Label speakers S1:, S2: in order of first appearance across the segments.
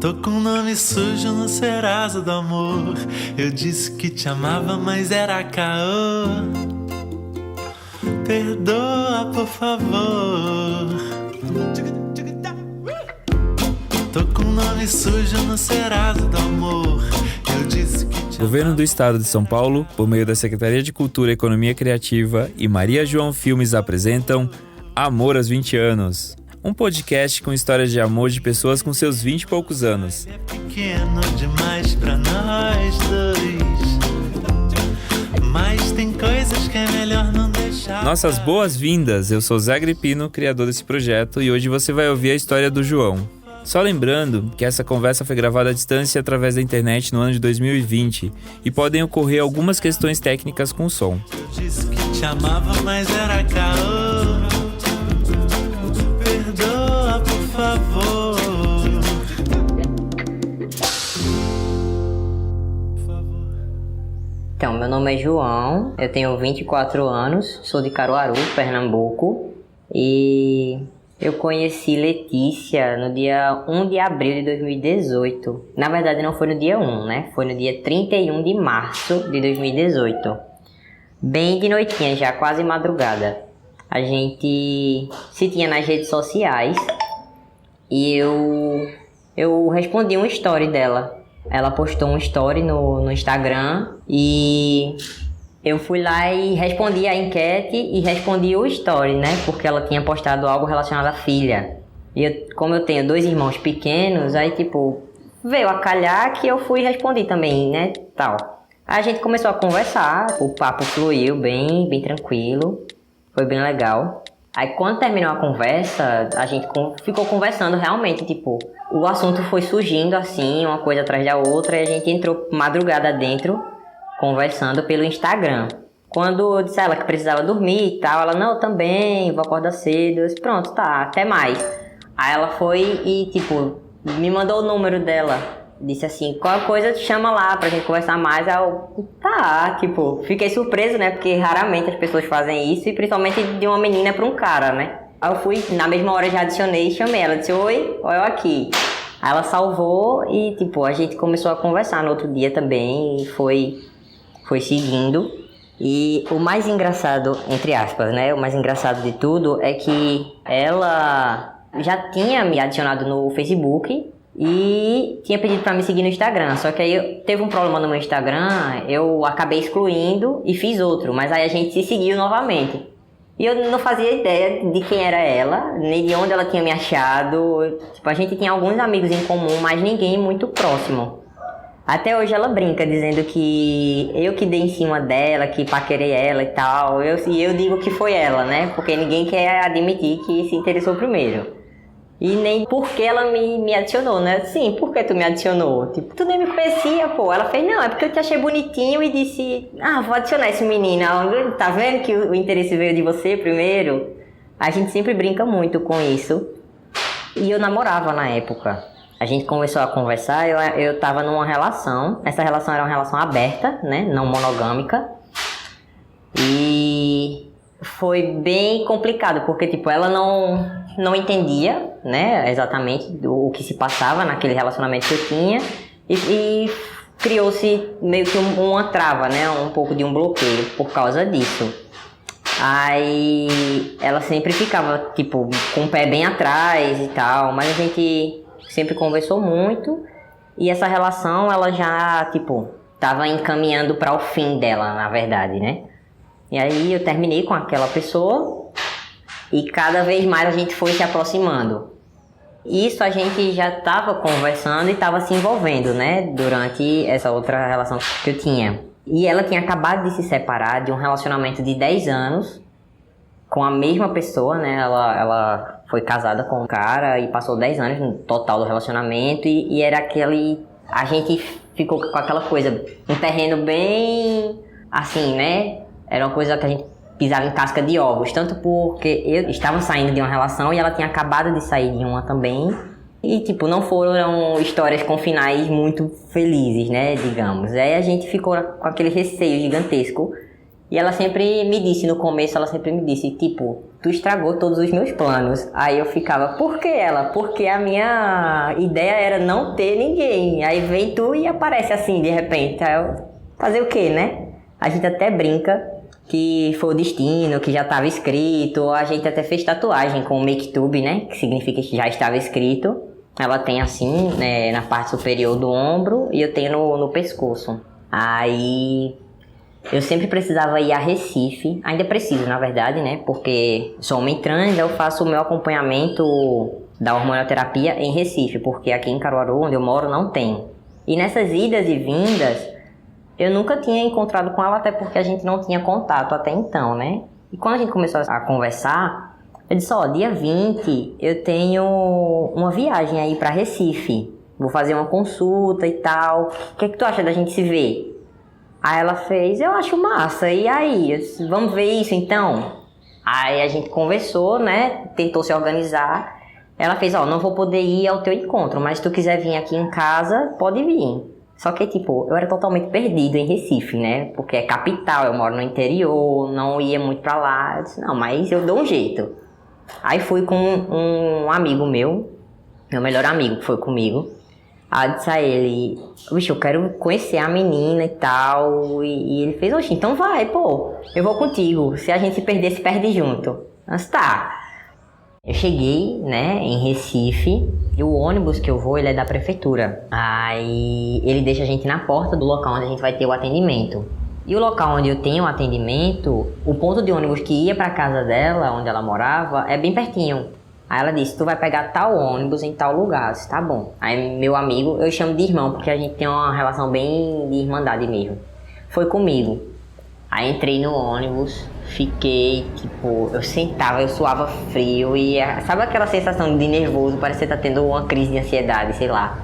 S1: Tô com nome sujo no Serasa do amor. Eu disse que te amava, mas era caô. Perdoa, por favor. Tô com nome sujo no Serasa do amor. Eu disse que te
S2: Governo do Estado de São Paulo, por meio da Secretaria de Cultura e Economia Criativa e Maria João Filmes apresentam Amor aos 20 anos. Um podcast com histórias de amor de pessoas com seus 20 e poucos anos.
S1: é pequeno demais pra nós dois, mas tem coisas que é melhor não deixar.
S2: Nossas boas-vindas, eu sou Zé Agripino, criador desse projeto, e hoje você vai ouvir a história do João. Só lembrando que essa conversa foi gravada à distância através da internet no ano de 2020 e podem ocorrer algumas questões técnicas com o som.
S1: Eu disse que te amava, mas era caô. Perdoa, por favor.
S3: Então, meu nome é João, eu tenho 24 anos, sou de Caruaru, Pernambuco, e eu conheci Letícia no dia 1 de abril de 2018. Na verdade, não foi no dia 1, né? Foi no dia 31 de março de 2018. Bem de noitinha já, quase madrugada. A gente se tinha nas redes sociais e eu respondi uma story dela. Ela postou um story no Instagram e eu fui lá e respondi a enquete e respondi o story, né? Porque ela tinha postado algo relacionado à filha. E como eu tenho 2 irmãos pequenos, aí veio a calhar que eu fui e respondi também, né? Tal. Aí a gente começou a conversar, o papo fluiu bem tranquilo. Foi bem legal. Aí quando terminou a conversa, a gente ficou conversando realmente, o assunto foi surgindo assim, uma coisa atrás da outra, e a gente entrou madrugada dentro, conversando pelo Instagram. Quando eu disse a ela que precisava dormir e tal, ela, não, eu também, vou acordar cedo. Eu disse, pronto, tá, até mais. Aí ela foi e, me mandou o número dela. Disse assim, qualquer coisa te chama lá pra gente conversar mais. Aí eu, tá, fiquei surpreso, né? Porque raramente as pessoas fazem isso, e principalmente de uma menina pra um cara, né? Aí eu fui, na mesma hora já adicionei e chamei ela. Disse, oi, olha eu aqui. Aí ela salvou e, a gente começou a conversar no outro dia também e foi seguindo. E o mais engraçado, entre aspas, né? O mais engraçado de tudo é que ela já tinha me adicionado no Facebook e tinha pedido pra me seguir no Instagram. Só que aí teve um problema no meu Instagram, eu acabei excluindo e fiz outro. Mas aí a gente se seguiu novamente. E eu não fazia ideia de quem era ela, nem de onde ela tinha me achado. A gente tinha alguns amigos em comum, mas ninguém muito próximo. Até hoje ela brinca, dizendo que eu que dei em cima dela, que paquerei ela e tal. E eu digo que foi ela, né? Porque ninguém quer admitir que se interessou primeiro. E nem porque ela me adicionou, né? Sim, por que tu me adicionou? Tu nem me conhecia, pô. Ela fez, não, é porque eu te achei bonitinho e disse, vou adicionar esse menino. Tá vendo que o interesse veio de você primeiro? A gente sempre brinca muito com isso. E eu namorava na época. A gente começou a conversar, eu tava numa relação. Essa relação era uma relação aberta, né? Não monogâmica. E foi bem complicado, porque ela não entendia, né, exatamente o que se passava naquele relacionamento que eu tinha, e criou-se meio que uma trava, né, um pouco de um bloqueio por causa disso. Aí ela sempre ficava, com o pé bem atrás e tal, mas a gente sempre conversou muito, e essa relação, ela já, tava encaminhando para o fim dela, na verdade, né. E aí eu terminei com aquela pessoa e cada vez mais a gente foi se aproximando. Isso a gente já estava conversando e estava se envolvendo, né? Durante essa outra relação que eu tinha. E ela tinha acabado de se separar de um relacionamento de 10 anos com a mesma pessoa, né? Ela foi casada com um cara e passou 10 anos no total do relacionamento e era aquele... A gente ficou com aquela coisa, um terreno bem assim, né? Era uma coisa que a gente pisava em casca de ovos, tanto porque eu estava saindo de uma relação e ela tinha acabado de sair de uma também. E, não foram histórias com finais muito felizes, né, digamos. Aí a gente ficou com aquele receio gigantesco. E ela sempre me disse, no começo, ela sempre me disse, tipo, tu estragou todos os meus planos. Aí eu ficava, por que ela? Porque a minha ideia era não ter ninguém. Aí vem tu e aparece assim, de repente. Aí eu, fazer o quê, né? A gente até brinca que foi o destino, que já estava escrito. A gente até fez tatuagem com o Make-Tube, né? Que significa que já estava escrito. Ela tem assim, né, na parte superior do ombro e eu tenho no pescoço. Aí eu sempre precisava ir a Recife, ainda preciso na verdade, né? Porque sou homem trans, eu faço o meu acompanhamento da hormonioterapia em Recife, porque aqui em Caruaru, onde eu moro, não tem. E nessas idas e vindas, eu nunca tinha encontrado com ela, até porque a gente não tinha contato até então, né? E quando a gente começou a conversar, eu disse, ó, dia 20 eu tenho uma viagem aí pra Recife. Vou fazer uma consulta e tal. O que é que tu acha da gente se ver? Aí ela fez, eu acho massa. E aí? Eu disse, vamos ver isso então? Aí a gente conversou, né? Tentou se organizar. Ela fez, ó, não vou poder ir ao teu encontro, mas se tu quiser vir aqui em casa, pode vir. Só que, tipo, eu era totalmente perdido em Recife, né? Porque é capital, eu moro no interior, não ia muito pra lá. Eu disse, não, mas eu dou um jeito. Aí fui com um amigo meu melhor amigo que foi comigo. Aí eu disse a ele, bicho, eu quero conhecer a menina e tal. E ele fez, oxe, então vai, pô, eu vou contigo. Se a gente se perder, se perde junto. Mas tá. Eu cheguei, né, em Recife, e o ônibus que eu vou, ele é da prefeitura. Aí ele deixa a gente na porta do local onde a gente vai ter o atendimento. E o local onde eu tenho o atendimento, o ponto de ônibus que ia pra casa dela, onde ela morava, é bem pertinho. Aí ela disse, tu vai pegar tal ônibus em tal lugar. Eu disse, tá bom. Aí meu amigo, eu chamo de irmão, porque a gente tem uma relação bem de irmandade mesmo. Foi comigo. Aí entrei no ônibus, fiquei, tipo, eu sentava, eu suava frio e sabe aquela sensação de nervoso, parece que você tá tendo uma crise de ansiedade, sei lá.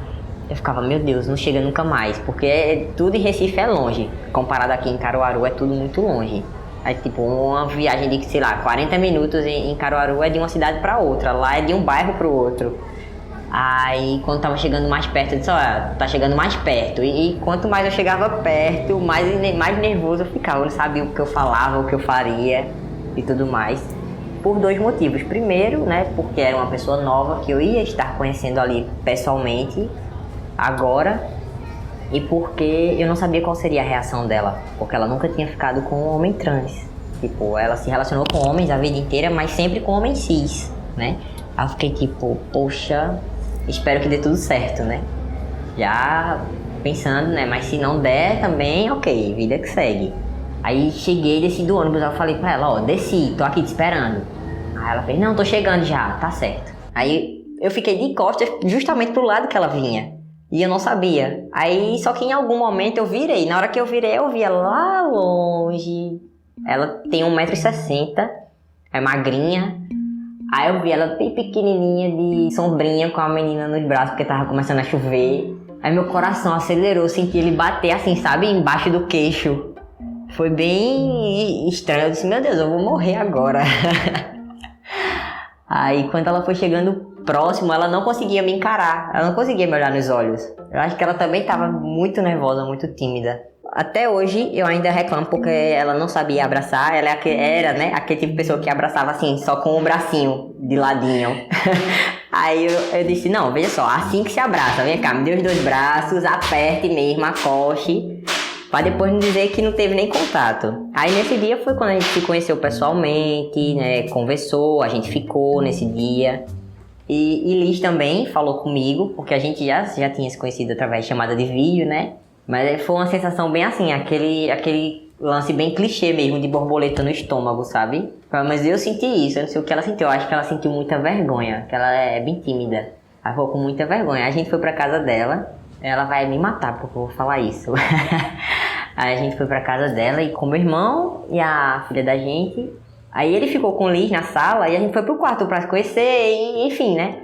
S3: Eu ficava, meu Deus, não chega nunca mais, porque tudo em Recife é longe, comparado aqui em Caruaru é tudo muito longe. Aí tipo, uma viagem de, sei lá, 40 minutos em Caruaru é de uma cidade pra outra, lá é de um bairro pro outro. Aí quando tava chegando mais perto, eu disse, olha, tá chegando mais perto. E quanto mais eu chegava perto, mais nervoso eu ficava. Eu não sabia o que eu falava, o que eu faria e tudo mais. Por dois motivos. Primeiro, né, porque era uma pessoa nova que eu ia estar conhecendo ali pessoalmente agora. E porque eu não sabia qual seria a reação dela. Porque ela nunca tinha ficado com um homem trans. Tipo, ela se relacionou com homens a vida inteira, mas sempre com homens cis, né? Aí eu fiquei tipo, poxa, espero que dê tudo certo, né? Já pensando, né? Mas se não der também, ok, vida que segue. Aí cheguei, desci do ônibus, eu falei pra ela, ó, desci, tô aqui te esperando. Aí ela fez, não, tô chegando já, tá certo. Aí eu fiquei de costas justamente pro lado que ela vinha. E eu não sabia. Aí, só que em algum momento eu virei. Na hora que eu virei, eu vi ela lá longe. Ela tem 1,60 m, é magrinha. Aí eu vi ela bem pequenininha, de sombrinha, com a menina nos braços, porque tava começando a chover. Aí meu coração acelerou, senti ele bater assim, sabe, embaixo do queixo. Foi bem estranho, eu disse, meu Deus, eu vou morrer agora. Aí quando ela foi chegando próximo, ela não conseguia me encarar, ela não conseguia me olhar nos olhos. Eu acho que ela também estava muito nervosa, muito tímida. Até hoje eu ainda reclamo porque ela não sabia abraçar, ela era, né, aquele tipo de pessoa que abraçava assim, só com o bracinho de ladinho. Aí eu disse, não, veja só, assim que se abraça, vem cá, me dê os dois braços, aperte mesmo, acoche, pra depois não dizer que não teve nem contato. Aí nesse dia foi quando a gente se conheceu pessoalmente, né, conversou, a gente ficou nesse dia. E Liz também falou comigo, porque a gente já tinha se conhecido através de chamada de vídeo, né? Mas foi uma sensação bem assim, aquele lance bem clichê mesmo, de borboleta no estômago, sabe? Mas eu senti isso, eu não sei o que ela sentiu, eu acho que ela sentiu muita vergonha, que ela é bem tímida. Ela ficou com muita vergonha. A gente foi pra casa dela, ela vai me matar porque eu vou falar isso. Aí a gente foi pra casa dela e com meu irmão e a filha da gente. Aí ele ficou com o Liz na sala e a gente foi pro quarto pra se conhecer e enfim, né?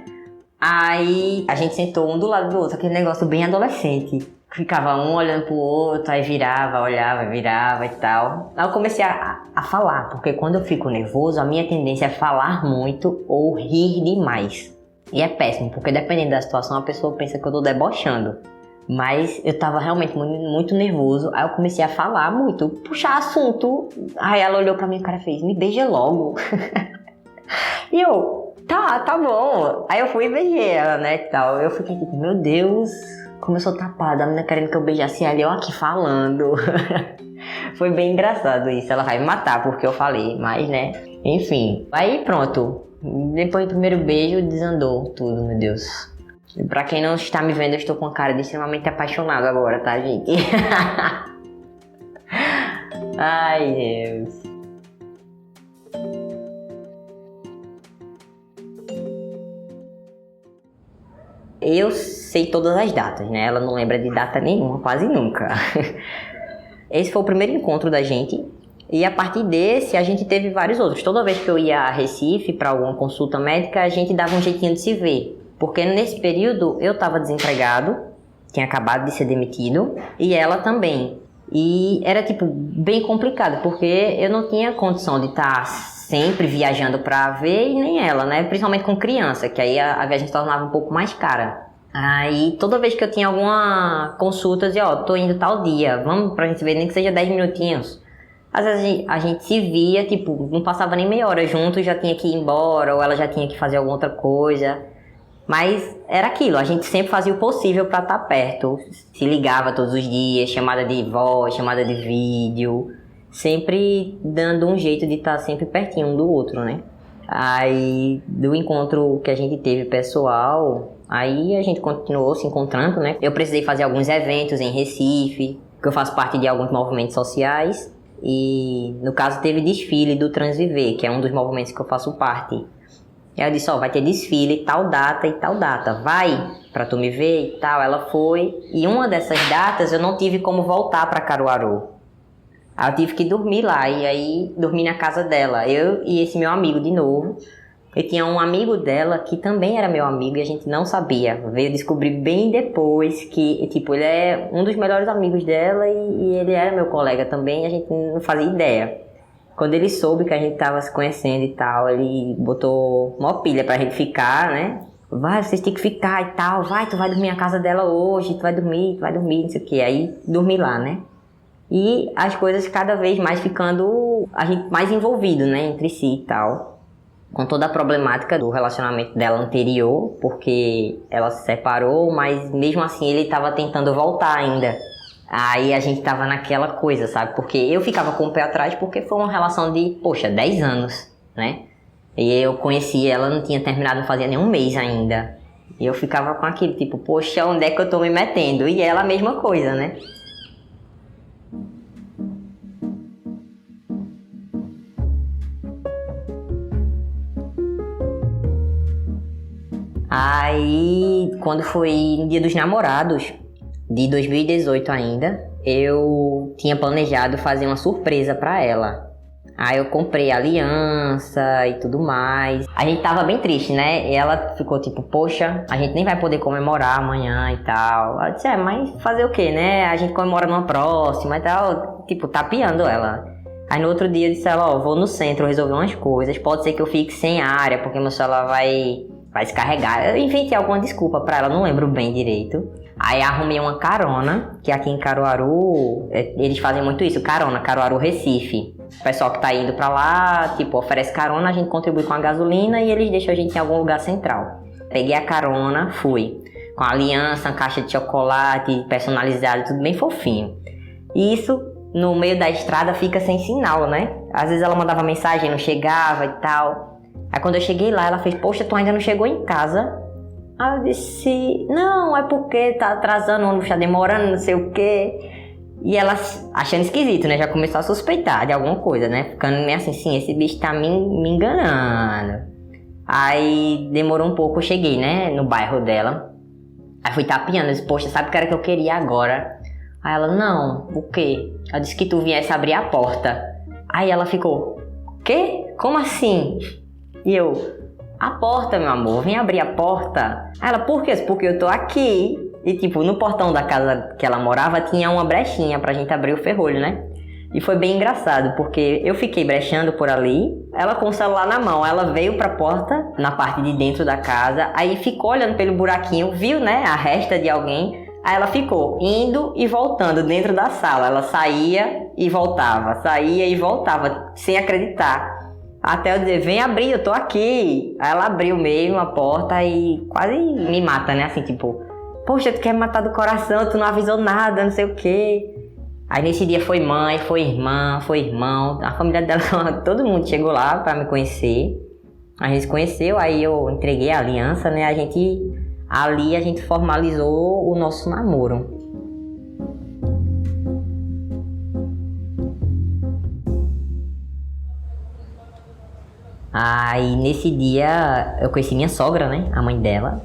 S3: Aí a gente sentou um do lado do outro, aquele negócio bem adolescente. Ficava um olhando pro outro, aí virava, olhava, virava e tal. Aí eu comecei a falar, porque quando eu fico nervoso, a minha tendência é falar muito ou rir demais. E é péssimo, porque dependendo da situação, a pessoa pensa que eu tô debochando. Mas eu tava realmente muito nervoso. Aí eu comecei a falar muito, puxar assunto. Aí ela olhou pra mim e o cara fez, me beija logo. E eu, tá bom. Aí eu fui e beijei ela, né, e tal. Eu fiquei tipo, meu Deus, como eu sou tapada. A menina querendo que eu beijasse ela e eu aqui falando. Foi bem engraçado isso. Ela vai me matar porque eu falei, mas, né, enfim. Aí pronto. Depois do primeiro beijo, desandou tudo, meu Deus. E pra quem não está me vendo, eu estou com a cara de extremamente apaixonado agora, tá, gente? Ai, Deus. Eu sei todas as datas, né? Ela não lembra de data nenhuma, quase nunca. Esse foi o primeiro encontro da gente. E a partir desse, a gente teve vários outros. Toda vez que eu ia a Recife para alguma consulta médica, a gente dava um jeitinho de se ver. Porque nesse período eu estava desempregado, tinha acabado de ser demitido, e ela também. E era tipo bem complicado, porque eu não tinha condição de estar sempre viajando para ver, e nem ela, né? Principalmente com criança, que aí a viagem se tornava um pouco mais cara. Aí toda vez que eu tinha alguma consulta, eu dizia, tô indo tal dia, vamos pra gente ver, nem que seja 10 minutinhos. Às vezes a gente se via, tipo, não passava nem meia hora junto, já tinha que ir embora, ou ela já tinha que fazer alguma outra coisa. Mas era aquilo, a gente sempre fazia o possível para estar perto. Se ligava todos os dias, chamada de voz, chamada de vídeo. Sempre dando um jeito de estar sempre pertinho um do outro, né? Aí, do encontro que a gente teve pessoal, aí a gente continuou se encontrando, né? Eu precisei fazer alguns eventos em Recife, que eu faço parte de alguns movimentos sociais. E, no caso, teve desfile do Transviver, que é um dos movimentos que eu faço parte. E aí eu disse, vai ter desfile tal data e tal data, vai pra tu me ver e tal. Ela foi, e uma dessas datas eu não tive como voltar pra Caruaru. Aí eu tive que dormir lá, e aí dormi na casa dela, eu e esse meu amigo de novo. Eu tinha um amigo dela que também era meu amigo e a gente não sabia. Veio descobrir bem depois que, tipo, ele é um dos melhores amigos dela e ele era meu colega também, e a gente não fazia ideia. Quando ele soube que a gente tava se conhecendo e tal, ele botou uma pilha pra gente ficar, né? Vai, vocês têm que ficar e tal. Vai, tu vai dormir na casa dela hoje, tu vai dormir, não sei o que. Aí, dormi lá, né? E as coisas cada vez mais ficando, a gente mais envolvido, né? Entre si e tal. Com toda a problemática do relacionamento dela anterior, porque ela se separou, mas mesmo assim ele tava tentando voltar ainda. Aí a gente tava naquela coisa, sabe? Porque eu ficava com o pé atrás porque foi uma relação de, 10 anos, né? E eu conheci ela, não tinha terminado, não fazia nem um mês ainda. E eu ficava com aquilo, tipo, onde é que eu tô me metendo? E ela a mesma coisa, né? Aí, quando foi no Dia dos Namorados, de 2018 ainda, eu tinha planejado fazer uma surpresa pra ela. Aí eu comprei aliança e tudo mais. A gente tava bem triste, né? E ela ficou tipo, a gente nem vai poder comemorar amanhã e tal. Eu disse, mas fazer o quê, né? A gente comemora numa próxima e tal. Tipo, tapeando ela. Aí no outro dia eu disse a ela, vou no centro resolver umas coisas. Pode ser que eu fique sem área, porque meu celular vai descarregar. Eu inventei alguma desculpa pra ela, não lembro bem direito. Aí arrumei uma carona, que aqui em Caruaru, eles fazem muito isso, Caruaru Recife. O pessoal que tá indo pra lá, tipo, oferece carona, a gente contribui com a gasolina e eles deixam a gente em algum lugar central. Peguei a carona, fui. Com a aliança, uma caixa de chocolate personalizado, tudo bem fofinho. E isso, no meio da estrada, fica sem sinal, né? Às vezes ela mandava mensagem, não chegava e tal. Aí quando eu cheguei lá, ela fez, tu ainda não chegou em casa? Aí eu disse, não, é porque tá atrasando, o ônibus tá demorando, não sei o quê. E ela achando esquisito, né? Já começou a suspeitar de alguma coisa, né? Ficando meio assim, sim, esse bicho tá me enganando. Aí demorou um pouco, eu cheguei, né? No bairro dela. Aí fui tapeando, eu disse, sabe o que era que eu queria agora? Aí ela, não, o quê? Eu disse que tu viesse abrir a porta. Aí ela ficou, quê? Como assim? E eu, a porta, meu amor, vem abrir a porta. Aí ela, por quê? Porque eu tô aqui. E tipo, no portão da casa que ela morava tinha uma brechinha pra gente abrir o ferrolho, né? E foi bem engraçado, porque eu fiquei brechando por ali, ela com o celular na mão, ela veio pra porta, na parte de dentro da casa, aí ficou olhando pelo buraquinho, viu, né, a resta de alguém, Aí ela ficou indo e voltando dentro da sala. Ela saía e voltava, sem acreditar. Até eu dizer, vem abrir, eu tô aqui. Aí ela abriu mesmo a porta e quase me mata, né? Assim, tipo, poxa, tu quer me matar do coração, tu não avisou nada, não sei o quê. Aí nesse dia foi mãe, foi irmã, foi irmão. A família dela, todo mundo chegou lá pra me conhecer. A gente se conheceu, aí eu entreguei a aliança, né? Ali a gente formalizou o nosso namoro. Aí nesse dia eu conheci minha sogra, né? A mãe dela.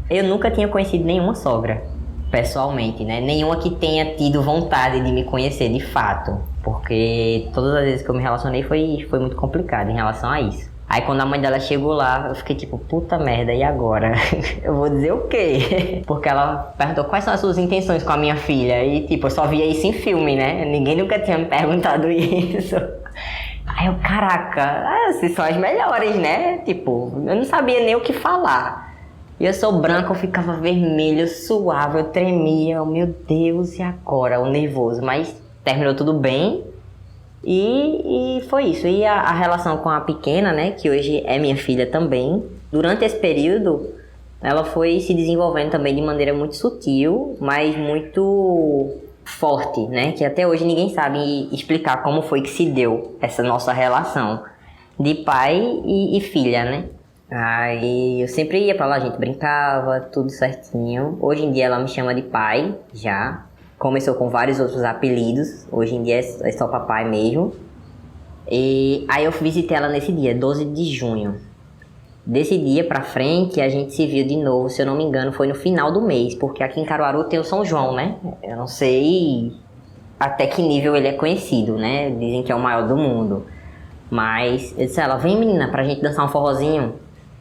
S3: Eu nunca tinha conhecido nenhuma sogra, pessoalmente, né? Nenhuma que tenha tido vontade de me conhecer de fato. Porque todas as vezes que eu me relacionei foi muito complicado em relação a isso. Aí quando a mãe dela chegou lá, eu fiquei tipo, puta merda, e agora? Eu vou dizer o quê? Porque ela perguntou quais são as suas intenções com a minha filha. E tipo, eu só via isso em filme, né? Ninguém nunca tinha me perguntado isso. Aí eu, caraca, essas são as melhores, né? Tipo, eu não sabia nem o que falar. E eu sou branca, eu ficava vermelho, eu suava, eu tremia. Oh, meu Deus, e agora? O nervoso. Mas terminou tudo bem. E foi isso. E a relação com a pequena, né, que hoje é minha filha também, durante esse período, ela foi se desenvolvendo também de maneira muito sutil, mas muito forte, né, que até hoje ninguém sabe explicar como foi que se deu essa nossa relação de pai e filha, né. Aí eu sempre ia pra lá, a gente brincava, tudo certinho. Hoje em dia ela me chama de pai, já. Começou com vários outros apelidos, hoje em dia é só papai mesmo. E aí eu visitei ela nesse dia, 12 de junho. Desse dia pra frente a gente se viu de novo, se eu não me engano foi no final do mês, porque aqui em Caruaru tem o São João, né? Eu não sei até que nível ele é conhecido, né? Dizem que é o maior do mundo. Mas eu disse a ela, vem menina, pra gente dançar um forrozinho.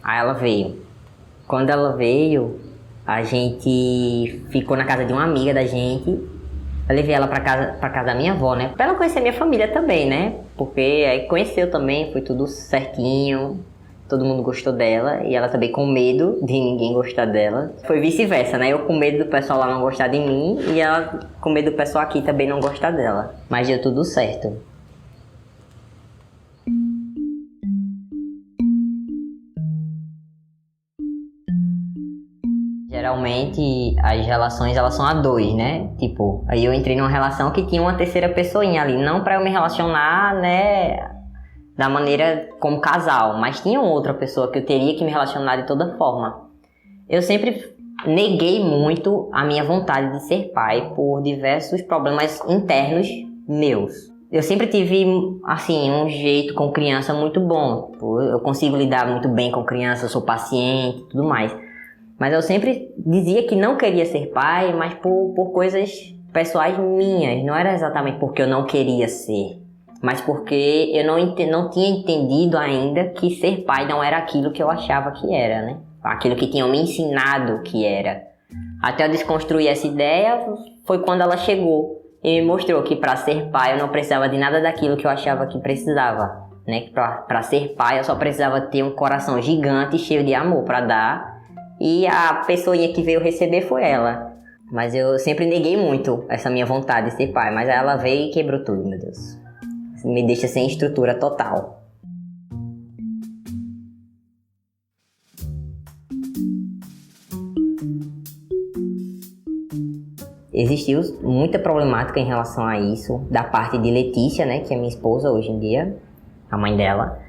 S3: Aí ela veio. Quando ela veio, a gente ficou na casa de uma amiga da gente. Eu levei ela pra casa da minha avó, né? Pra ela conhecer minha família também, né? Porque aí conheceu também, foi tudo certinho. Todo mundo gostou dela. E ela também com medo de ninguém gostar dela. Foi vice-versa, né? Eu com medo do pessoal lá não gostar de mim. E ela com medo do pessoal aqui também não gostar dela. Mas deu tudo certo. Geralmente as relações elas são a dois, né? Tipo, aí eu entrei numa relação que tinha uma terceira pessoinha ali, não pra eu me relacionar, né, da maneira como casal, mas tinha outra pessoa que eu teria que me relacionar de toda forma. Eu sempre neguei muito a minha vontade de ser pai por diversos problemas internos meus. Eu sempre tive, assim, um jeito com criança muito bom. Eu consigo lidar muito bem com criança, eu sou paciente e tudo mais. Mas eu sempre dizia que não queria ser pai, mas por coisas pessoais minhas. Não era exatamente porque eu não queria ser, mas porque eu não tinha entendido ainda que ser pai não era aquilo que eu achava que era, né? Aquilo que tinham me ensinado que era. Até eu desconstruir essa ideia foi quando ela chegou e me mostrou que para ser pai eu não precisava de nada daquilo que eu achava que precisava, né? Para ser pai eu só precisava ter um coração gigante cheio de amor para dar. E a pessoinha que veio receber foi ela. Mas eu sempre neguei muito essa minha vontade de ser pai. Mas ela veio e quebrou tudo, meu Deus. Me deixa sem estrutura total. Existiu muita problemática em relação a isso. Da parte de Letícia, né, que é minha esposa hoje em dia. A mãe dela.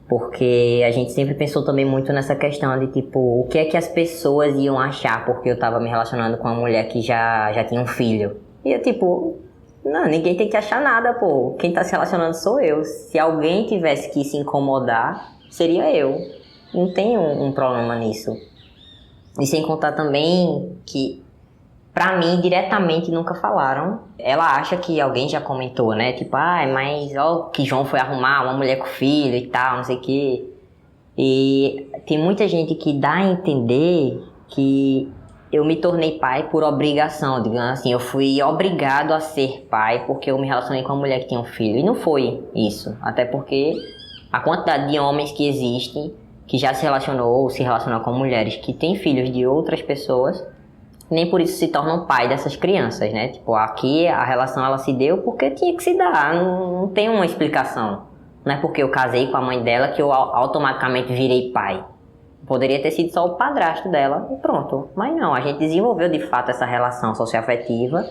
S3: Porque a gente sempre pensou também muito nessa questão de, tipo, o que é que as pessoas iam achar porque eu tava me relacionando com uma mulher que já tinha um filho. E eu, tipo, não, ninguém tem que achar nada, pô. Quem tá se relacionando sou eu. Se alguém tivesse que se incomodar, seria eu. Não tem um problema nisso. E sem contar também que, pra mim, diretamente nunca falaram. Ela acha que alguém já comentou, né? Tipo, mas ó, que João foi arrumar uma mulher com filho e tal, não sei o quê. E tem muita gente que dá a entender que eu me tornei pai por obrigação, digamos assim. Eu fui obrigado a ser pai porque eu me relacionei com uma mulher que tinha um filho. E não foi isso. Até porque a quantidade de homens que existem, que já se relacionou ou se relacionam com mulheres que têm filhos de outras pessoas, nem por isso se torna um pai dessas crianças, né? Tipo, aqui a relação ela se deu porque tinha que se dar, não tem uma explicação. Não é porque eu casei com a mãe dela que eu automaticamente virei pai. Poderia ter sido só o padrasto dela e pronto. Mas não, a gente desenvolveu de fato essa relação socioafetiva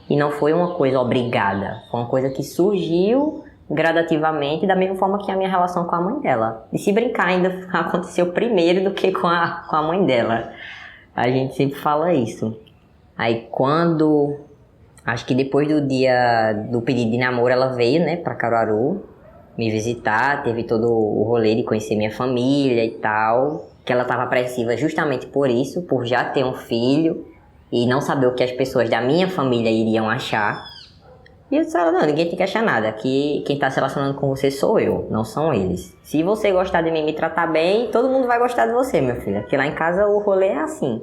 S3: e não foi uma coisa obrigada. Foi uma coisa que surgiu gradativamente, da mesma forma que a minha relação com a mãe dela. E se brincar, ainda aconteceu primeiro do que com a mãe dela. A gente sempre fala isso. Aí quando... Acho que depois do dia do pedido de namoro, ela veio, né, pra Caruaru me visitar. Teve todo o rolê de conhecer minha família e tal. Que ela estava apreensiva justamente por isso, por já ter um filho e não saber o que as pessoas da minha família iriam achar. E eu disse a ela, não, ninguém tem que achar nada, que quem está se relacionando com você sou eu, não são eles. Se você gostar de mim e me tratar bem, todo mundo vai gostar de você, meu filho, porque lá em casa o rolê é assim.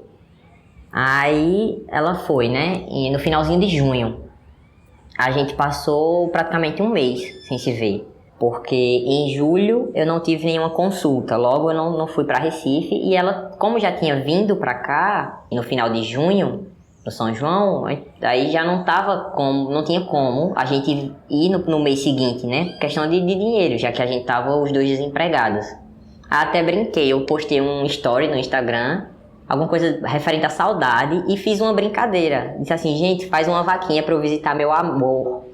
S3: Aí ela foi, né, e no finalzinho de junho, a gente passou praticamente um mês sem se ver. Porque em julho eu não tive nenhuma consulta, logo eu não fui para Recife. E ela, como já tinha vindo para cá, no final de junho, no São João, aí já não tinha como a gente ir no mês seguinte, né? Questão de dinheiro, já que a gente tava os dois desempregados. Até brinquei, eu postei um story no Instagram, alguma coisa referente à saudade, e fiz uma brincadeira. Disse assim, gente, faz uma vaquinha para eu visitar meu amor.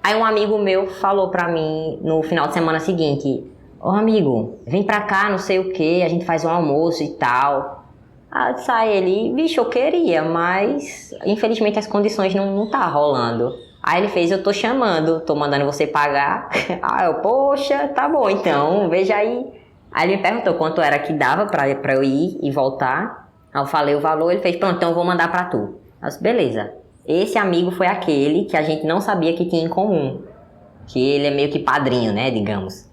S3: Aí um amigo meu falou pra mim no final de semana seguinte, ô amigo, vem pra cá, não sei o que, a gente faz um almoço e tal. Aí sai ele, bicho, eu queria, mas infelizmente as condições não tá rolando. Aí ele fez, eu tô chamando, tô mandando você pagar. Aí eu, poxa, tá bom então, veja aí. Aí ele me perguntou quanto era que dava pra eu ir e voltar. Aí eu falei o valor, ele fez, pronto, então eu vou mandar pra tu. Eu disse, beleza. Esse amigo foi aquele que a gente não sabia que tinha em comum. Que ele é meio que padrinho, né, digamos.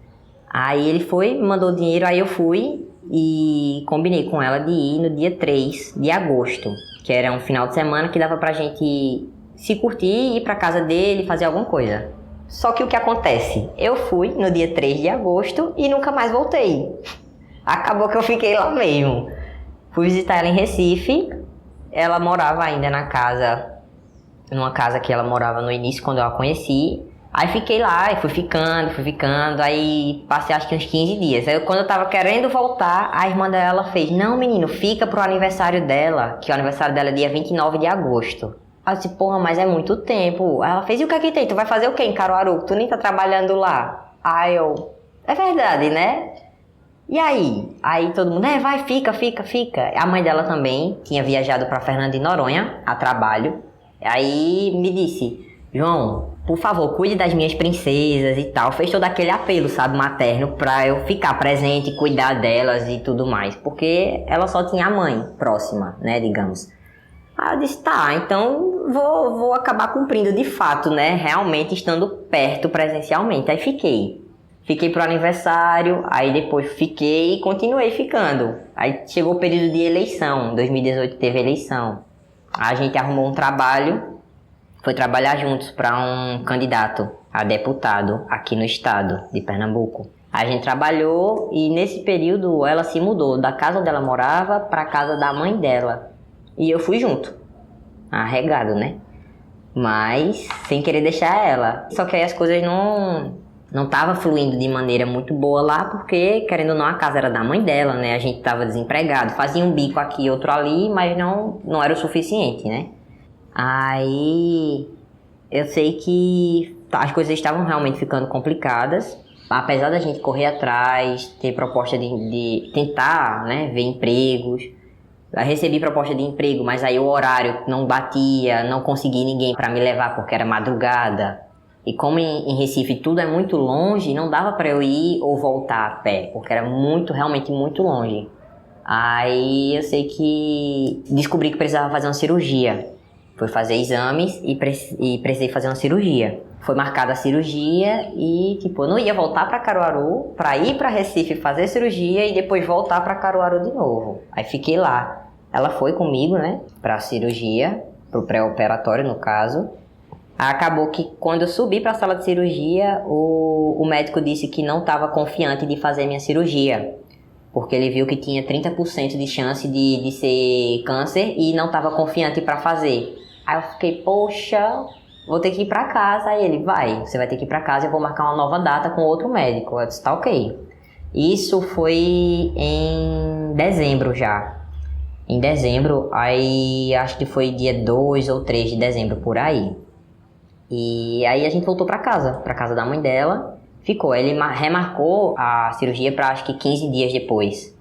S3: Aí ele foi, me mandou dinheiro, aí eu fui e combinei com ela de ir no dia 3 de agosto. Que era um final de semana que dava pra gente se curtir, ir pra casa dele, fazer alguma coisa. Só que o que acontece? Eu fui no dia 3 de agosto e nunca mais voltei. Acabou que eu fiquei lá mesmo. Fui visitar ela em Recife. Ela morava ainda numa casa que ela morava no início, quando eu a conheci. Aí fiquei lá, e fui ficando, aí passei acho que uns 15 dias. Aí quando eu tava querendo voltar, a irmã dela fez, não menino, fica pro aniversário dela, que o aniversário dela é dia 29 de agosto. Aí eu disse, porra, mas é muito tempo. Aí ela fez, e o que é que tem? Tu vai fazer o quê em Caruaru? Tu nem tá trabalhando lá. Aí eu, é verdade, né? E aí? Aí todo mundo, vai, fica. A mãe dela também tinha viajado pra Fernando de Noronha, a trabalho. Aí me disse, João, por favor, cuide das minhas princesas e tal. Fez todo aquele apelo, sabe, materno, pra eu ficar presente, cuidar delas e tudo mais. Porque ela só tinha a mãe próxima, né, digamos. Aí eu disse, tá, então vou acabar cumprindo de fato, né, realmente estando perto presencialmente. Aí fiquei pro aniversário, aí depois fiquei e continuei ficando. Aí chegou o período de eleição, 2018 teve eleição. A gente arrumou um trabalho, foi trabalhar juntos para um candidato a deputado aqui no estado de Pernambuco. A gente trabalhou e nesse período ela se mudou da casa onde ela morava para a casa da mãe dela. E eu fui junto, arregado, né? Mas sem querer deixar ela. Só que aí as coisas não tava fluindo de maneira muito boa lá, porque, querendo ou não, a casa era da mãe dela, né? A gente tava desempregado, fazia um bico aqui, outro ali, mas não era o suficiente, né? Aí, eu sei que as coisas estavam realmente ficando complicadas, apesar da gente correr atrás, ter proposta de tentar, né, ver empregos. Eu recebi proposta de emprego, mas aí o horário não batia, não consegui ninguém para me levar porque era madrugada. E como em Recife tudo é muito longe, não dava para eu ir ou voltar a pé, porque era realmente muito longe. Aí eu sei que descobri que precisava fazer uma cirurgia. Fui fazer exames e precisei fazer uma cirurgia. Foi marcada a cirurgia e, tipo, eu não ia voltar para Caruaru para ir para Recife fazer cirurgia e depois voltar para Caruaru de novo. Aí fiquei lá. Ela foi comigo, né, para a cirurgia, pro pré-operatório no caso. Acabou que quando eu subi para a sala de cirurgia, o médico disse que não estava confiante de fazer minha cirurgia, porque ele viu que tinha 30% de chance de ser câncer e não estava confiante para fazer. Aí eu fiquei, poxa, vou ter que ir para casa. Aí ele, você vai ter que ir para casa e eu vou marcar uma nova data com outro médico. Eu disse, tá ok. Isso foi em dezembro já. Em dezembro, aí acho que foi dia 2 ou 3 de dezembro, por aí. E aí a gente voltou para casa da mãe dela. Ficou, ele remarcou a cirurgia para acho que 15 dias depois.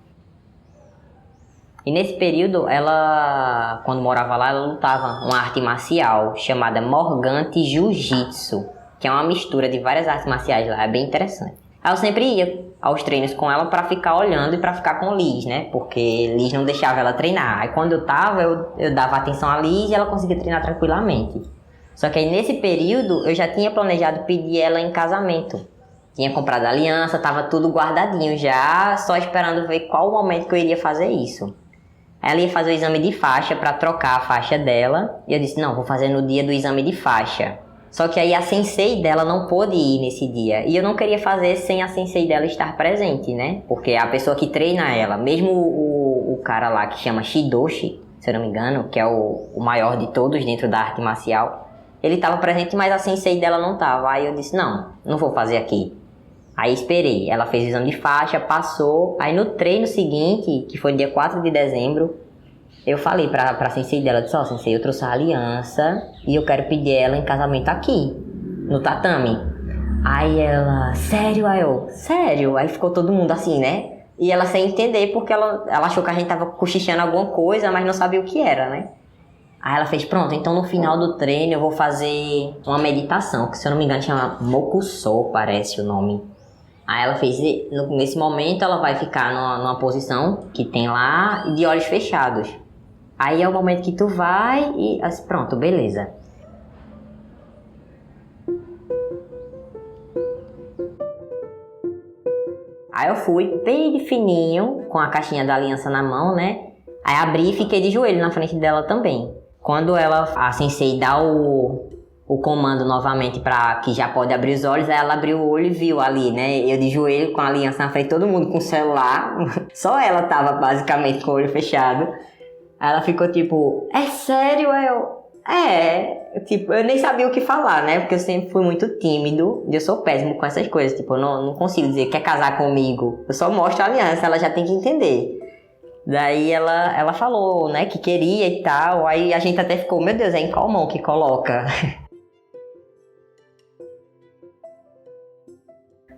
S3: E nesse período, ela, quando morava lá, ela lutava uma arte marcial chamada Morgante Jiu-Jitsu, que é uma mistura de várias artes marciais lá, é bem interessante. Aí eu sempre ia aos treinos com ela para ficar olhando e para ficar com Liz, né? Porque Liz não deixava ela treinar. Aí quando eu tava, eu dava atenção a Liz e ela conseguia treinar tranquilamente. Só que aí nesse período, eu já tinha planejado pedir ela em casamento. Tinha comprado a aliança, tava tudo guardadinho já, só esperando ver qual o momento que eu iria fazer isso. Ela ia fazer o exame de faixa para trocar a faixa dela, e eu disse, não, vou fazer no dia do exame de faixa. Só que aí a sensei dela não pôde ir nesse dia, e eu não queria fazer sem a sensei dela estar presente, né? Porque a pessoa que treina ela, mesmo o cara lá que chama Shidoshi, se eu não me engano, que é o maior de todos dentro da arte marcial, ele estava presente, mas a sensei dela não estava. Aí eu disse, não vou fazer aqui. Aí esperei, ela fez o exame de faixa, passou. Aí no treino seguinte, que foi dia 4 de dezembro, eu falei pra sensei dela, disse, sensei, eu trouxe a aliança e eu quero pedir ela em casamento aqui, no tatame. Aí ela, sério? Aí eu, sério? Aí ficou todo mundo assim, né? E ela sem entender, porque ela achou que a gente tava cochichando alguma coisa, mas não sabia o que era, né? Aí ela fez, pronto, então no final do treino eu vou fazer uma meditação, que se eu não me engano chama Mokusou, parece o nome. Aí ela fez, nesse momento ela vai ficar numa posição que tem lá de olhos fechados. Aí é o momento que tu vai e assim, pronto, beleza. Aí eu fui bem de fininho, com a caixinha da aliança na mão, né? Aí abri e fiquei de joelho na frente dela também. Quando a sensei dá o comando novamente para que já pode abrir os olhos, aí ela abriu o olho e viu ali, né? Eu de joelho com a aliança na frente, todo mundo com o celular. Só ela tava basicamente com o olho fechado. Aí ela ficou tipo, é sério? Tipo, eu nem sabia o que falar, né? Porque eu sempre fui muito tímido e eu sou péssimo com essas coisas. Tipo, eu não consigo dizer, quer casar comigo? Eu só mostro a aliança, ela já tem que entender. Daí ela falou, né, que queria e tal. Aí a gente até ficou, meu Deus, é em qual mão que coloca?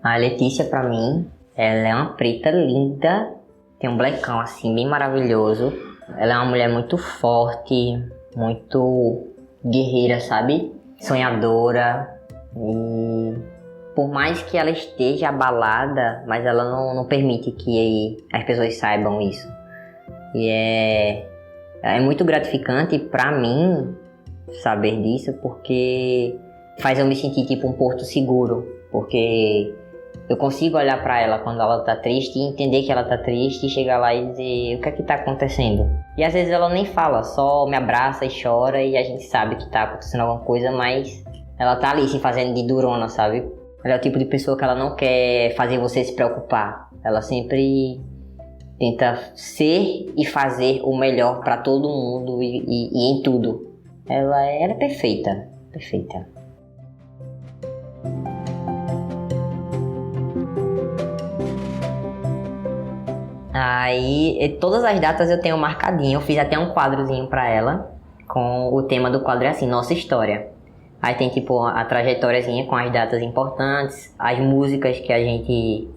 S3: A Letícia, pra mim, ela é uma preta linda, tem um blackão assim, bem maravilhoso. Ela é uma mulher muito forte, muito guerreira, sabe? Sonhadora. E por mais que ela esteja abalada, mas ela não permite que as pessoas saibam isso. E é muito gratificante pra mim saber disso, porque faz eu me sentir tipo um porto seguro. Porque eu consigo olhar pra ela quando ela tá triste e entender que ela tá triste e chegar lá e dizer o que tá acontecendo. E às vezes ela nem fala, só me abraça e chora e a gente sabe que tá acontecendo alguma coisa, mas ela tá ali se fazendo de durona, sabe? Ela é o tipo de pessoa que ela não quer fazer você se preocupar. Ela sempre tenta ser e fazer o melhor pra todo mundo e em tudo. Ela é perfeita, perfeita. Aí, todas as datas eu tenho marcadinho, eu fiz até um quadrozinho pra ela, com o tema do quadro é assim, nossa história. Aí tem tipo a trajetóriazinha com as datas importantes, as músicas que a gente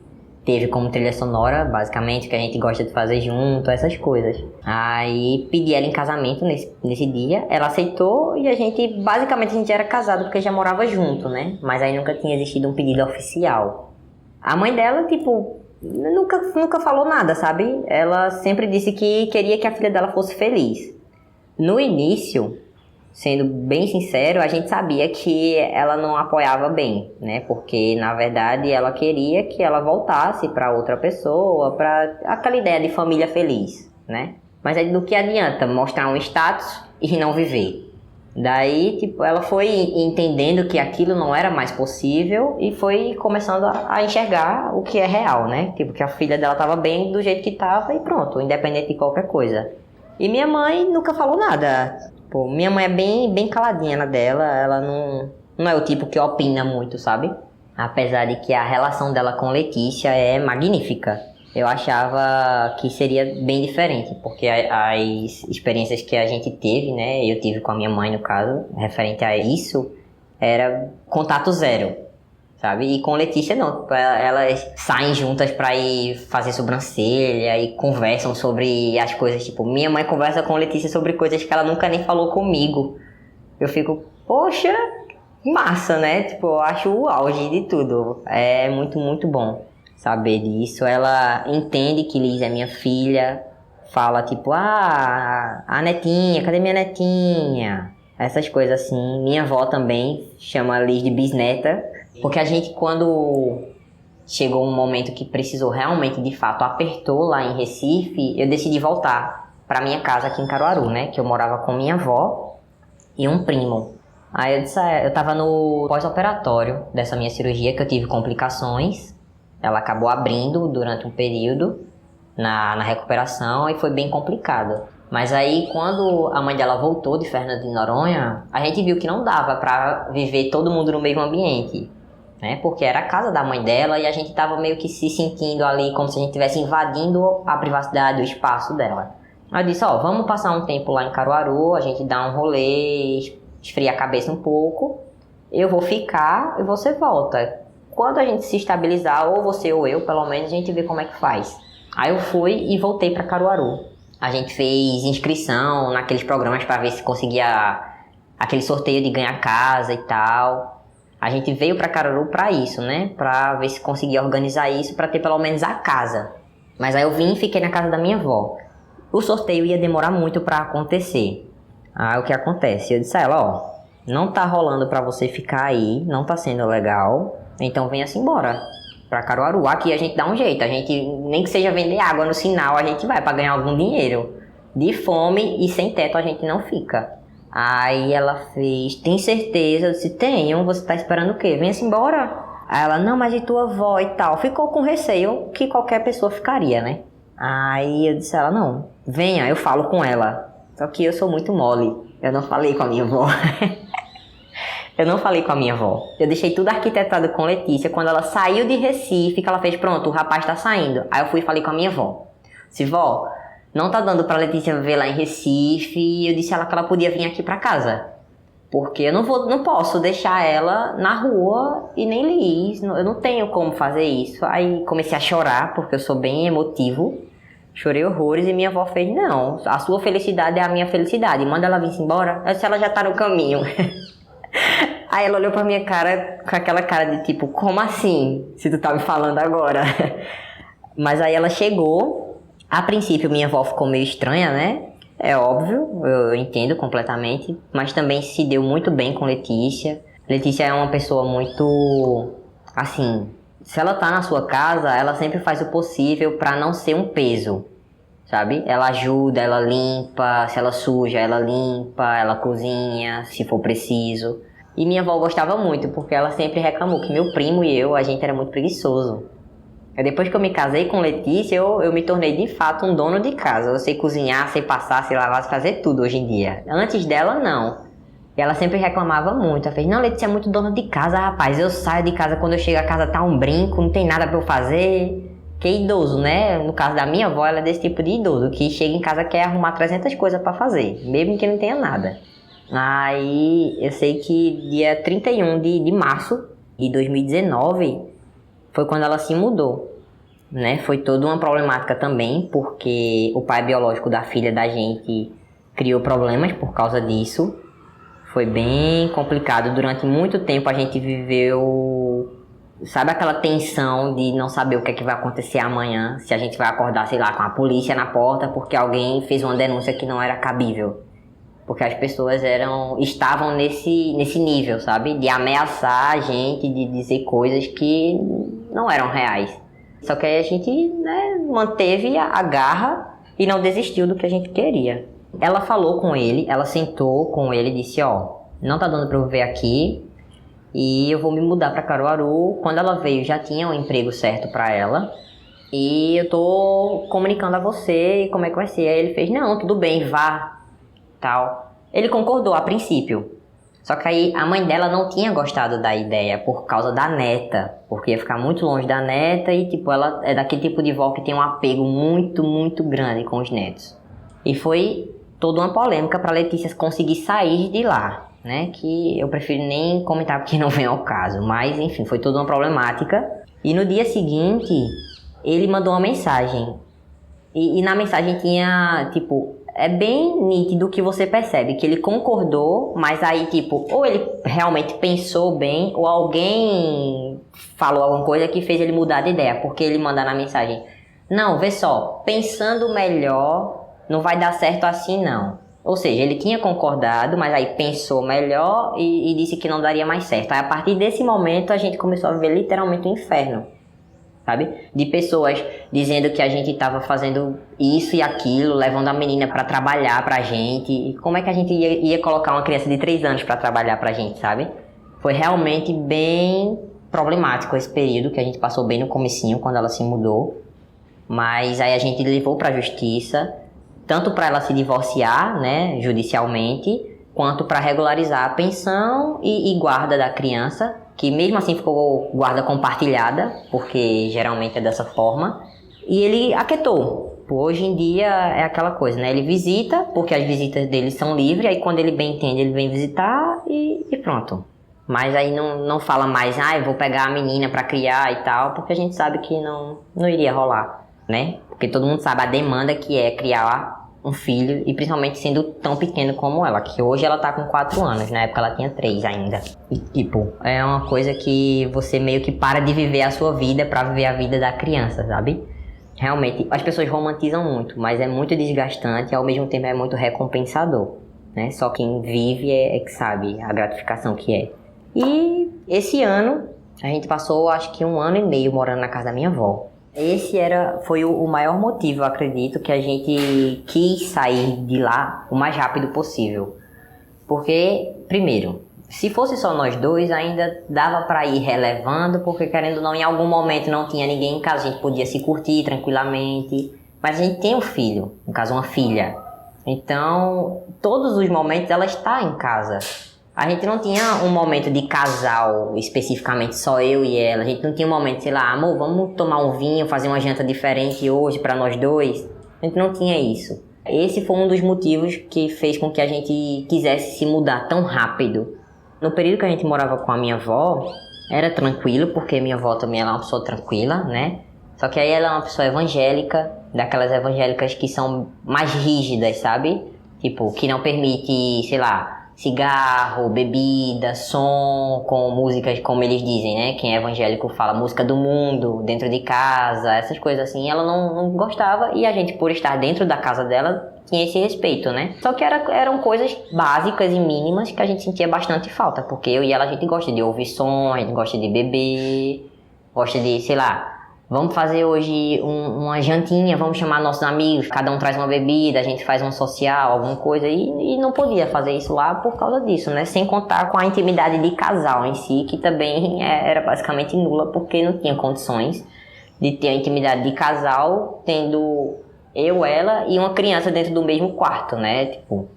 S3: teve como trilha sonora, basicamente, que a gente gosta de fazer junto, essas coisas. Aí pedi ela em casamento nesse dia, ela aceitou e a gente era casado porque já morava junto, né? Mas aí nunca tinha existido um pedido oficial. A mãe dela, tipo, nunca falou nada, sabe? Ela sempre disse que queria que a filha dela fosse feliz. No início, sendo bem sincero, a gente sabia que ela não apoiava bem, né? Porque, na verdade, ela queria que ela voltasse para outra pessoa, para aquela ideia de família feliz, né? Mas aí do que adianta mostrar um status e não viver? Daí, tipo, ela foi entendendo que aquilo não era mais possível e foi começando a enxergar o que é real, né? Tipo, que a filha dela tava bem do jeito que tava e pronto, independente de qualquer coisa. E minha mãe nunca falou nada. Pô, minha mãe é bem caladinha na dela, ela não é o tipo que opina muito, sabe? Apesar de que a relação dela com Letícia é magnífica. Eu achava que seria bem diferente, porque as experiências que a gente teve, né, eu tive com a minha mãe no caso, referente a isso, era contato zero, sabe? E com Letícia não, elas saem juntas pra ir fazer sobrancelha e conversam sobre as coisas, tipo, minha mãe conversa com Letícia sobre coisas que ela nunca nem falou comigo. Eu fico, poxa, massa, né? Tipo, eu acho o auge de tudo, é muito, muito bom saber disso. Ela entende que Liz é minha filha, fala tipo, a netinha, cadê minha netinha? Essas coisas assim. Minha avó também chama Liz de bisneta, porque a gente, quando chegou um momento que precisou realmente, de fato, apertou lá em Recife, eu decidi voltar pra minha casa aqui em Caruaru, né? Que eu morava com minha avó e um primo. Aí eu disse, eu tava no pós-operatório dessa minha cirurgia, que eu tive complicações. Ela acabou abrindo durante um período na recuperação e foi bem complicado. Mas aí, quando a mãe dela voltou de Fernando de Noronha, a gente viu que não dava pra viver todo mundo no mesmo ambiente, né? Porque era a casa da mãe dela e a gente tava meio que se sentindo ali como se a gente estivesse invadindo a privacidade, o espaço dela. Aí eu disse, vamos passar um tempo lá em Caruaru, a gente dá um rolê, esfria a cabeça um pouco, eu vou ficar e você volta. Quando a gente se estabilizar, ou você ou eu, pelo menos, a gente vê como é que faz. Aí eu fui e voltei para Caruaru. A gente fez inscrição naqueles programas para ver se conseguia aquele sorteio de ganhar casa e tal. A gente veio para Caruaru para isso, né? Para ver se conseguia organizar isso, para ter pelo menos a casa. Mas aí eu vim e fiquei na casa da minha avó. O sorteio ia demorar muito para acontecer. Aí o que acontece? Eu disse a ela, não tá rolando para você ficar aí, não tá sendo legal. Então venha-se embora pra Caruaru. Aqui a gente dá um jeito. A gente, nem que seja vender água no sinal, a gente vai pra ganhar algum dinheiro. De fome e sem teto a gente não fica. Aí ela fez, tem certeza? Eu disse, tenho. Você tá esperando o quê? Venha-se embora. Aí ela, não, mas e tua avó e tal? Ficou com receio que qualquer pessoa ficaria, né? Aí eu disse a ela, não, venha, eu falo com ela. Só que eu sou muito mole. Eu não falei com a minha avó. Eu não falei com a minha avó. Eu deixei tudo arquitetado com Letícia. Quando ela saiu de Recife, que ela fez, pronto, o rapaz tá saindo. Aí eu fui e falei com a minha avó. Disse, vó, não tá dando pra Letícia ver lá em Recife. E eu disse a ela que ela podia vir aqui pra casa. Porque eu não posso deixar ela na rua e nem Liz. Eu não tenho como fazer isso. Aí comecei a chorar, porque eu sou bem emotivo. Chorei horrores e minha avó fez, não, a sua felicidade é a minha felicidade. Manda ela vir embora. Eu disse, ela já tá no caminho. Aí ela olhou pra minha cara com aquela cara de tipo, como assim? Se tu tá me falando agora. Mas aí ela chegou. A princípio minha avó ficou meio estranha, né? É óbvio, eu entendo completamente. Mas também se deu muito bem com Letícia. Letícia é uma pessoa muito, assim, se ela tá na sua casa, ela sempre faz o possível pra não ser um peso, sabe? Ela ajuda, ela limpa, se ela suja, ela limpa, ela cozinha, se for preciso. E minha avó gostava muito, porque ela sempre reclamou que meu primo e eu, a gente era muito preguiçoso. Depois que eu me casei com Letícia, eu me tornei de fato um dono de casa. Eu sei cozinhar, sei passar, sei lavar, sei fazer tudo hoje em dia. Antes dela, não. E ela sempre reclamava muito. Ela fez, não, Letícia é muito dona de casa, rapaz. Eu saio de casa, quando eu chego a casa tá um brinco, não tem nada pra eu fazer. Que é idoso, né? No caso da minha avó, ela é desse tipo de idoso, que chega em casa e quer arrumar 300 coisas pra fazer, mesmo que não tenha nada. Aí, eu sei que dia 31 de março de 2019 foi quando ela se mudou, né? Foi toda uma problemática também, porque o pai biológico da filha da gente criou problemas por causa disso. Foi bem complicado. Durante muito tempo a gente viveu, sabe, aquela tensão de não saber o que é que vai acontecer amanhã, se a gente vai acordar, sei lá, com a polícia na porta porque alguém fez uma denúncia que não era cabível. Porque as pessoas estavam nesse nível, sabe? De ameaçar a gente, de dizer coisas que não eram reais. Só que aí a gente, né, manteve a garra e não desistiu do que a gente queria. Ela falou com ele, ela sentou com ele e disse, não tá dando pra eu viver aqui e eu vou me mudar pra Caruaru. Quando ela veio, já tinha um emprego certo pra ela e eu tô comunicando a você como é que vai ser. Aí ele fez, não, tudo bem, vá, tal. Ele concordou a princípio. Só que aí a mãe dela não tinha gostado da ideia por causa da neta, porque ia ficar muito longe da neta e tipo, ela é daquele tipo de vó que tem um apego muito, muito grande com os netos. E foi toda uma polêmica para Letícia conseguir sair de lá, né? Que eu prefiro nem comentar porque não vem ao caso, mas enfim, foi toda uma problemática. E no dia seguinte, ele mandou uma mensagem. E na mensagem tinha, tipo, é bem nítido que você percebe que ele concordou, mas aí, tipo, ou ele realmente pensou bem, ou alguém falou alguma coisa que fez ele mudar de ideia, porque ele manda na mensagem, não, vê só, pensando melhor, não vai dar certo assim, não. Ou seja, ele tinha concordado, mas aí pensou melhor e disse que não daria mais certo. Aí, a partir desse momento, a gente começou a ver literalmente um inferno. Sabe? De pessoas dizendo que a gente estava fazendo isso e aquilo, levando a menina para trabalhar pra gente. E como é que a gente ia colocar uma criança de 3 anos para trabalhar pra gente, sabe? Foi realmente bem problemático esse período que a gente passou bem no comecinho, quando ela se mudou. Mas aí a gente levou pra justiça, tanto para ela se divorciar, né, judicialmente, quanto para regularizar a pensão e guarda da criança, que mesmo assim ficou guarda compartilhada, porque geralmente é dessa forma, e ele aquietou. Hoje em dia é aquela coisa, né? Ele visita, porque as visitas dele são livres, aí quando ele bem entende, ele vem visitar e pronto. Mas aí não fala mais, eu vou pegar a menina pra criar e tal, porque a gente sabe que não iria rolar, né? Porque todo mundo sabe a demanda que é criar um filho, e principalmente sendo tão pequeno como ela, que hoje ela tá com 4 anos, na época ela tinha 3 ainda. E tipo, é uma coisa que você meio que para de viver a sua vida pra viver a vida da criança, sabe? Realmente, as pessoas romantizam muito, mas é muito desgastante e ao mesmo tempo é muito recompensador, né? Só quem vive é que sabe a gratificação que é. E esse ano, a gente passou acho que 1 ano e meio morando na casa da minha avó. Esse foi o maior motivo, eu acredito, que a gente quis sair de lá o mais rápido possível. Porque, primeiro, se fosse só nós dois, ainda dava pra ir relevando, porque querendo ou não, em algum momento não tinha ninguém em casa, a gente podia se curtir tranquilamente. Mas a gente tem um filho, no caso uma filha. Então, todos os momentos ela está em casa. A gente não tinha um momento de casal, especificamente só eu e ela. A gente não tinha um momento, sei lá, amor, vamos tomar um vinho, fazer uma janta diferente hoje pra nós dois. A gente não tinha isso. Esse foi um dos motivos que fez com que a gente quisesse se mudar tão rápido. No período que a gente morava com a minha avó, era tranquilo, porque minha avó também ela é uma pessoa tranquila, né? Só que aí ela é uma pessoa evangélica, daquelas evangélicas que são mais rígidas, sabe? Tipo, que não permite, sei lá, cigarro, bebida, som, com músicas, como eles dizem, né? Quem é evangélico fala música do mundo, dentro de casa, essas coisas assim. Ela não gostava e a gente, por estar dentro da casa dela, tinha esse respeito, né? Só que eram coisas básicas e mínimas que a gente sentia bastante falta, porque eu e ela, a gente gosta de ouvir som, a gente gosta de beber, gosta de, sei lá, vamos fazer hoje uma jantinha, vamos chamar nossos amigos, cada um traz uma bebida, a gente faz um social, alguma coisa, e não podia fazer isso lá por causa disso, né? Sem contar com a intimidade de casal em si, que também era basicamente nula, porque não tinha condições de ter a intimidade de casal, tendo eu, ela e uma criança dentro do mesmo quarto, né? Tipo,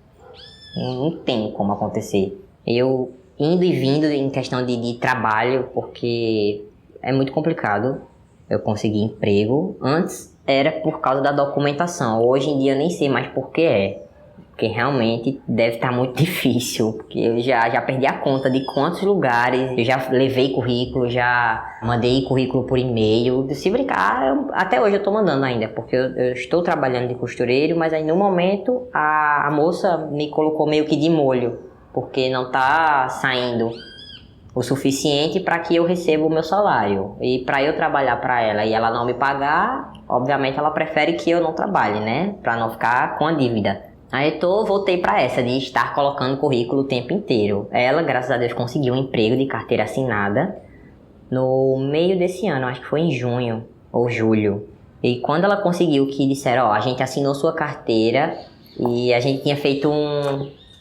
S3: não tem como acontecer. Eu indo e vindo em questão de trabalho, porque é muito complicado. Eu consegui emprego. Antes era por causa da documentação. Hoje em dia eu nem sei mais por que é. Porque realmente deve estar muito difícil. Porque eu já perdi a conta de quantos lugares. Eu já levei currículo, já mandei currículo por e-mail. Se brincar, até hoje eu estou mandando ainda. Porque eu estou trabalhando de costureiro, mas aí no momento a moça me colocou meio que de molho. Porque não está saindo o suficiente para que eu receba o meu salário. E para eu trabalhar para ela e ela não me pagar, obviamente ela prefere que eu não trabalhe, né? Para não ficar com a dívida. Aí voltei para essa de estar colocando currículo o tempo inteiro. Ela, graças a Deus, conseguiu um emprego de carteira assinada no meio desse ano, acho que foi em junho ou julho. E quando ela conseguiu, que disseram, a gente assinou sua carteira, E a gente tinha feito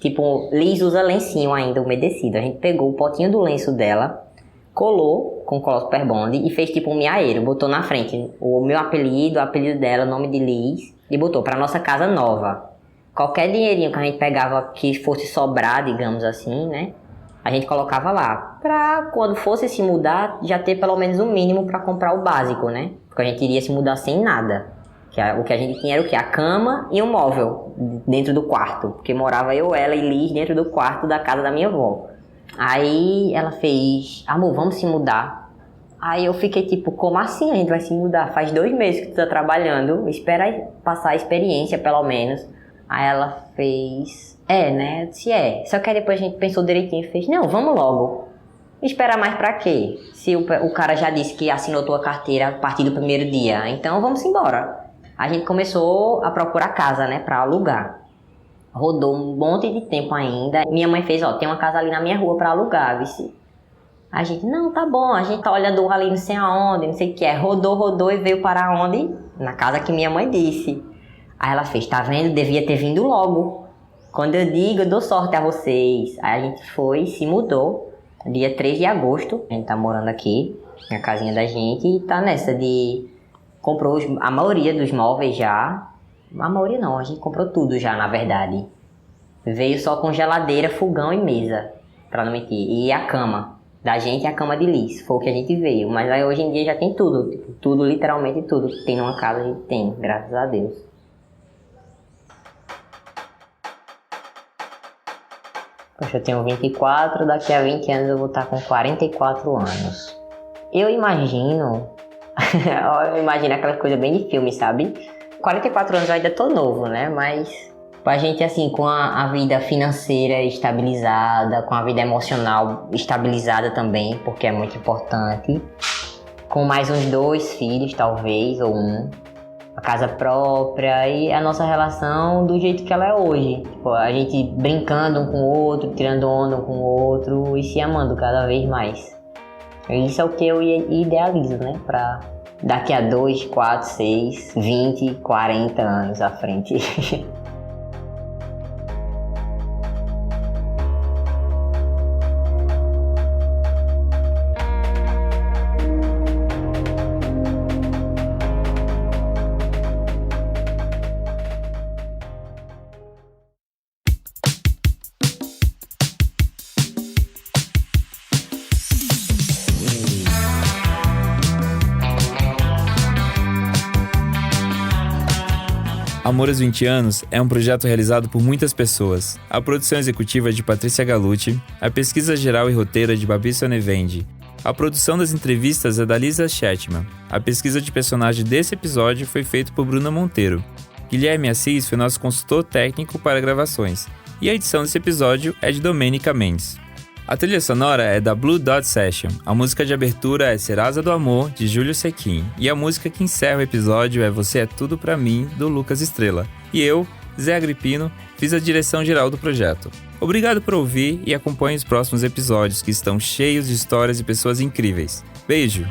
S3: tipo, Liz usa lencinho ainda, umedecido. A gente pegou o potinho do lenço dela, colou com cola Super Bond e fez tipo um miaeiro. Botou na frente o meu apelido, o apelido dela, o nome de Liz. E botou pra nossa casa nova. Qualquer dinheirinho que a gente pegava que fosse sobrar, digamos assim, né? A gente colocava lá. Pra quando fosse se mudar, já ter pelo menos o mínimo pra comprar o básico, né? Porque a gente iria se mudar sem nada. O que a gente tinha era o quê? A cama e um móvel dentro do quarto. Porque morava eu, ela e Liz dentro do quarto da casa da minha avó. Aí ela fez, amor, vamos se mudar. Aí eu fiquei tipo, como assim a gente vai se mudar? Faz 2 meses que tu tá trabalhando, espera passar a experiência pelo menos. Aí ela fez, né? Eu disse, Só que aí depois a gente pensou direitinho e fez, não, vamos logo. Esperar mais pra quê? Se o cara já disse que assinou tua carteira a partir do primeiro dia, então vamos embora. A gente começou a procurar casa, né, pra alugar. Rodou um monte de tempo ainda. Minha mãe fez, tem uma casa ali na minha rua pra alugar, vice. A gente, não, tá bom, a gente tá olhando ali não sei aonde, não sei o que é. Rodou e veio para onde? Na casa que minha mãe disse. Aí ela fez, tá vendo? Devia ter vindo logo. Quando eu digo, eu dou sorte a vocês. Aí a gente foi, se mudou. Dia 3 de agosto, a gente tá morando aqui, na casinha da gente. E tá nessa de... Comprou a maioria dos móveis já. A maioria não, a gente comprou tudo já, na verdade. Veio só com geladeira, fogão e mesa, pra não mentir. E a cama da gente e a cama de Liz, foi o que a gente veio. Mas aí hoje em dia já tem tudo, tipo, tudo, literalmente tudo que tem numa casa a gente tem, graças a Deus. Poxa, eu tenho 24, daqui a 20 anos eu vou estar com 44 anos. Eu imagino aquela coisa bem de filme, sabe? 44 anos eu ainda tô novo, né? Mas a gente, assim, com a vida financeira estabilizada, com a vida emocional estabilizada também, porque é muito importante. Com mais uns 2 filhos, talvez, ou 1. A casa própria e a nossa relação do jeito que ela é hoje. Tipo, a gente brincando um com o outro, tirando onda um com o outro e se amando cada vez mais. Isso é o que eu idealizo, né? Pra daqui a 2, 4, 6, 20, 40 anos à frente.
S2: Amor aos 20 anos é um projeto realizado por muitas pessoas. A produção executiva é de Patrícia Galucci, a pesquisa geral e roteiro é de Babi Sonevendi. A produção das entrevistas é da Lisa Shetman. A pesquisa de personagem desse episódio foi feita por Bruna Monteiro. Guilherme Assis foi nosso consultor técnico para gravações. E a edição desse episódio é de Domênica Mendes. A trilha sonora é da Blue Dot Session. A música de abertura é Serasa do Amor, de Júlio Sequin. E a música que encerra o episódio é Você é Tudo Pra Mim, do Lucas Estrela. E eu, Zé Agripino, fiz a direção geral do projeto. Obrigado por ouvir e acompanhe os próximos episódios que estão cheios de histórias e pessoas incríveis. Beijo!